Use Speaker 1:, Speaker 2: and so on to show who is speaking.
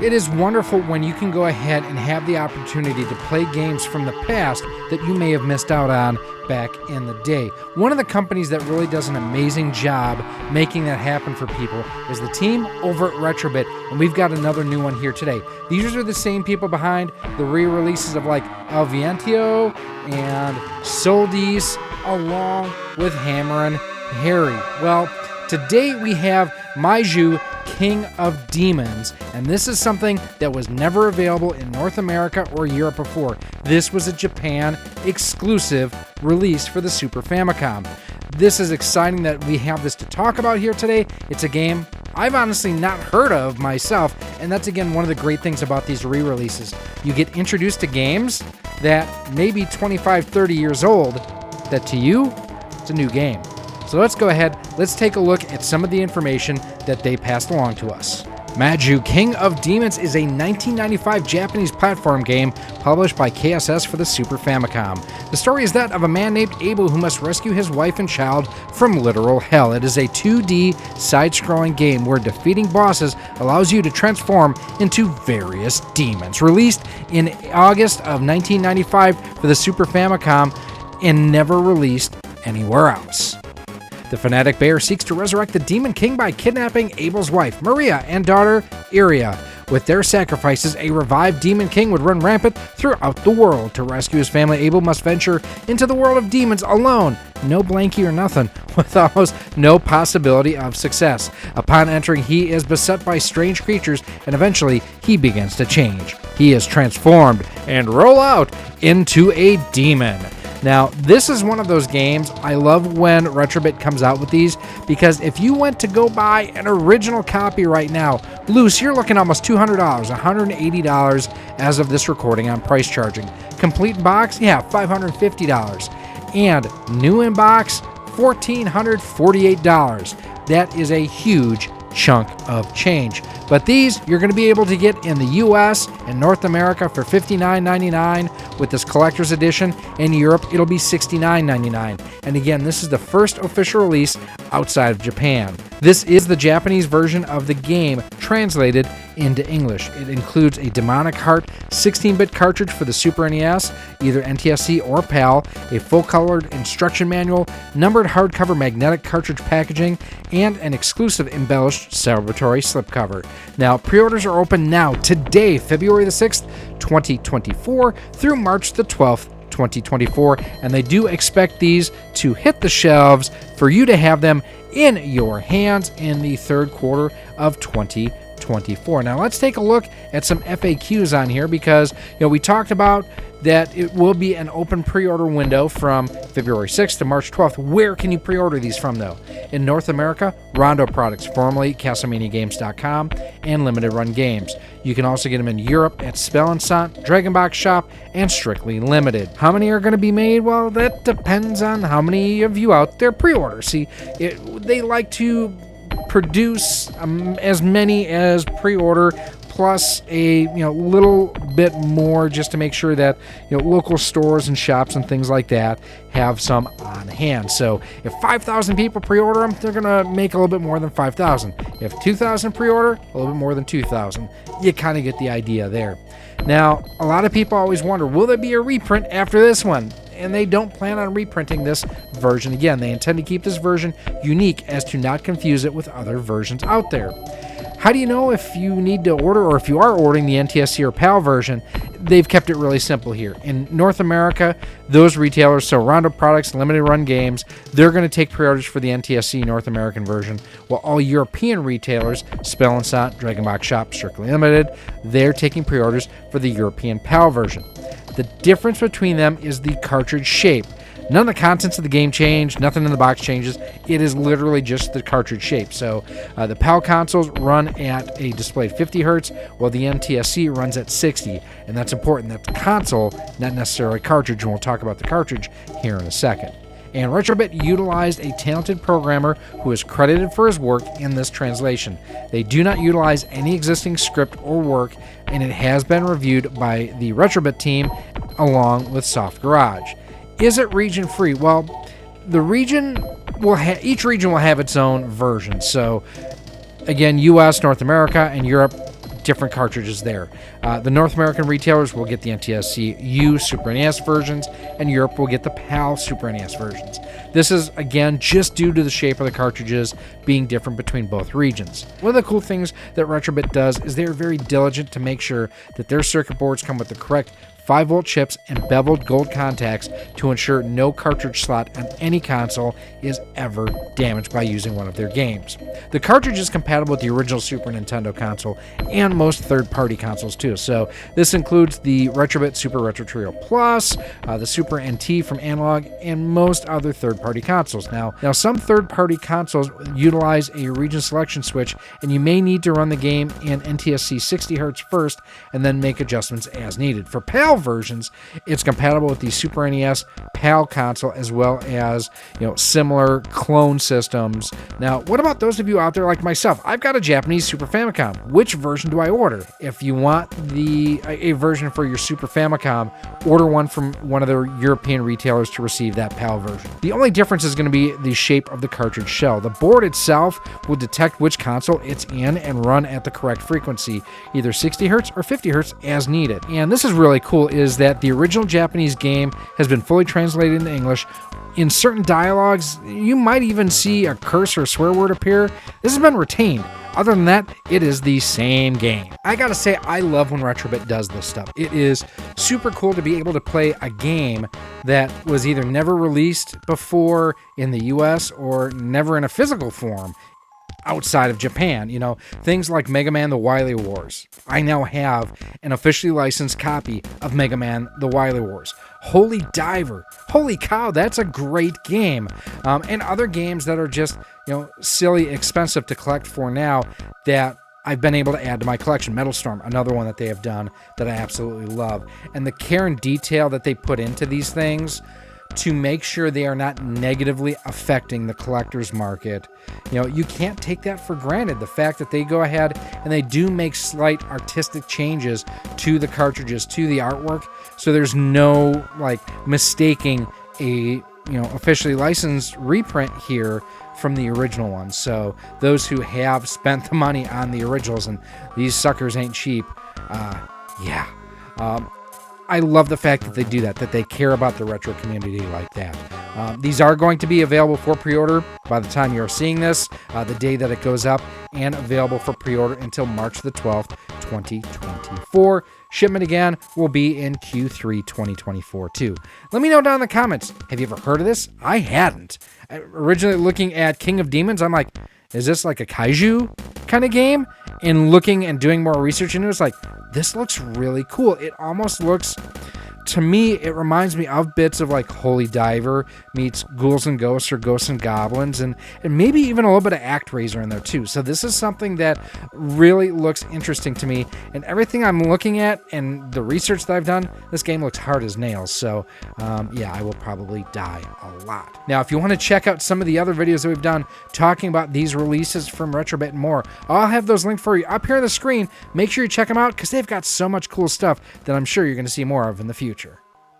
Speaker 1: It is wonderful when you can go ahead and have the opportunity to play games from the past that you may have missed out on back in the day. One of the companies that really does an amazing job making that happen for people is the team over at Retrobit, and we've got another new one here today. These are the same people behind the re-releases of like El Viento and Deace, along with Hammer and Harry. Well, today we have Majyūō, King of Demons, and this is something that was never available in North America or Europe before. This was a Japan exclusive release for the Super Famicom. This is exciting that we have this to talk about here today. It's a game I've honestly not heard of myself, and that's again one of the great things about these re-releases. You get introduced to games that may be 25, 30 years old, that to you, it's a new game. So let's go ahead, let's take a look at some of the information that they passed along to us. Majyūō, King of Demons is a 1995 Japanese platform game published by KSS for the Super Famicom. The story is that of a man named Abel who must rescue his wife and child from literal hell. It is a 2D side-scrolling game where defeating bosses allows you to transform into various demons. Released in August of 1995 for the Super Famicom and never released anywhere else. The fanatic bear seeks to resurrect the Demon King by kidnapping Abel's wife, Maria, and daughter, Iria. With their sacrifices, a revived Demon King would run rampant throughout the world. To rescue his family, Abel must venture into the world of demons alone. No blankie or nothing, with almost no possibility of success. Upon entering, he is beset by strange creatures, and eventually, he begins to change. He is transformed and roll out into a demon. Now, this is one of those games I love when Retrobit comes out with these, because if you went to go buy an original copy right now, loose, you're looking almost $200, $180 as of this recording on price charging. Complete box, yeah, $550. And new in box, $1,448. That is a huge chunk of change. But these you're going to be able to get in the US and North America for $59.99 with this collector's edition. In Europe, it'll be $69.99. And again, this is the first official release outside of Japan. This is the Japanese version of the game translated into English. It includes a Demonic Heart 16-bit cartridge for the Super NES, either NTSC or PAL, a full-colored instruction manual, numbered hardcover magnetic cartridge packaging, and an exclusive embellished celebratory slipcover. Now, pre-orders are open now, today, February the 6th, 2024, through March the 12th, 2024, and they do expect these to hit the shelves for you to have them in your hands in the third quarter of 2024. Now let's take a look at some FAQs on here, because we talked about that it will be an open pre-order window from February 6th to March 12th. Where can you pre-order these from, though? In North America, Rondo Products, formerly CastleManiaGames.com, and Limited Run Games. You can also get them in Europe at Spell and Sant, Dragon Box Shop, and Strictly Limited. How many are going to be made? Well, that depends on how many of you out there pre-order. See, they like to produce as many as pre-order, plus a little bit more, just to make sure that local stores and shops and things like that have some on hand. So if 5,000 people pre-order them, they're gonna make a little bit more than 5,000. If 2,000 pre-order, a little bit more than 2,000. You kind of get the idea there. Now, a lot of people always wonder, will there be a reprint after this one? And they don't plan on reprinting this version again. They intend to keep this version unique as to not confuse it with other versions out there. How do you know if you need to order, or if you are ordering the NTSC or PAL version? They've kept it really simple here. In North America, those retailers, so Rondo Products, Limited Run Games, they're going to take pre-orders for the NTSC North American version, while all European retailers, Spell and Sant, Dragon Box Shop, Strictly Limited, they're taking pre-orders for the European PAL version. The difference between them is the cartridge shape. None of the contents of the game change, nothing in the box changes. It is literally just the cartridge shape. So the PAL consoles run at a displayed 50 Hz, while the NTSC runs at 60. And that's important. That's console, not necessarily cartridge, and we'll talk about the cartridge here in a second. And Retrobit utilized a talented programmer who is credited for his work in this translation. They do not utilize any existing script or work, and it has been reviewed by the Retrobit team along with Soft Garage. Is it region free? Well, the region will each region will have its own version. So again, US, North America, and Europe, different cartridges there. The North American retailers will get the NTSC U Super NES versions, and Europe will get the PAL Super NES versions. This is, again, just due to the shape of the cartridges being different between both regions. One of the cool things that Retrobit does is they're very diligent to make sure that their circuit boards come with the correct 5-volt chips and beveled gold contacts to ensure no cartridge slot on any console is ever damaged by using one of their games. The cartridge is compatible with the original Super Nintendo console and most third-party consoles too. So this includes the Retrobit Super Retro Trio Plus, the Super NT from Analog, and most other third-party consoles. Now some third-party consoles utilize a region selection switch, and you may need to run the game in NTSC 60Hz first and then make adjustments as needed. For PAL versions, it's compatible with the Super NES PAL console as well as, similar clone systems. Now, what about those of you out there like myself? I've got a Japanese Super Famicom. Which version do I order? If you want a version for your Super Famicom, order one from one of the European retailers to receive that PAL version. The only difference is going to be the shape of the cartridge shell. The board itself will detect which console it's in and run at the correct frequency, either 60 Hz or 50 Hz as needed. And this is really cool, is that the original Japanese game has been fully translated into English. In certain dialogues, you might even see a curse or swear word appear. This has been retained. Other than that, it is the same game. I gotta say, I love when Retrobit does this stuff. It is super cool to be able to play a game that was either never released before in the US or never in a physical form outside of Japan. Things like Mega Man the Wily Wars. I now have an officially licensed copy of Mega Man the Wily Wars. Holy Diver. Holy cow, that's a great game. And other games that are just, silly expensive to collect for now that I've been able to add to my collection. Metal Storm, another one that they have done that I absolutely love. And the care and detail that they put into these things to make sure they are not negatively affecting the collector's market. You can't take that for granted. The fact that they go ahead and they do make slight artistic changes to the cartridges, to the artwork, so there's no mistaking a officially licensed reprint here from the original one. So those who have spent the money on the originals, and these suckers ain't cheap, I love the fact that they do that they care about the retro community like that. These are going to be available for pre-order by the time you're seeing this, the day that it goes up, and available for pre-order until March the 12th, 2024. Shipment again will be in Q3 2024 too. Let me know down in the comments, have you ever heard of this? I hadn't. Originally looking at King of Demons, I'm like, is this like a kaiju kind of game? And looking and doing more research into it, it's like, this looks really cool. It almost looks, to me, it reminds me of bits of Holy Diver meets Ghouls and Ghosts or Ghosts and Goblins, and maybe even a little bit of ActRaiser in there too. So this is something that really looks interesting to me, and everything I'm looking at and the research that I've done, this game looks hard as nails. So I will probably die a lot. Now, if you want to check out some of the other videos that we've done talking about these releases from Retrobit and more, I'll have those linked for you up here on the screen. Make sure you check them out because they've got so much cool stuff that I'm sure you're going to see more of in the future.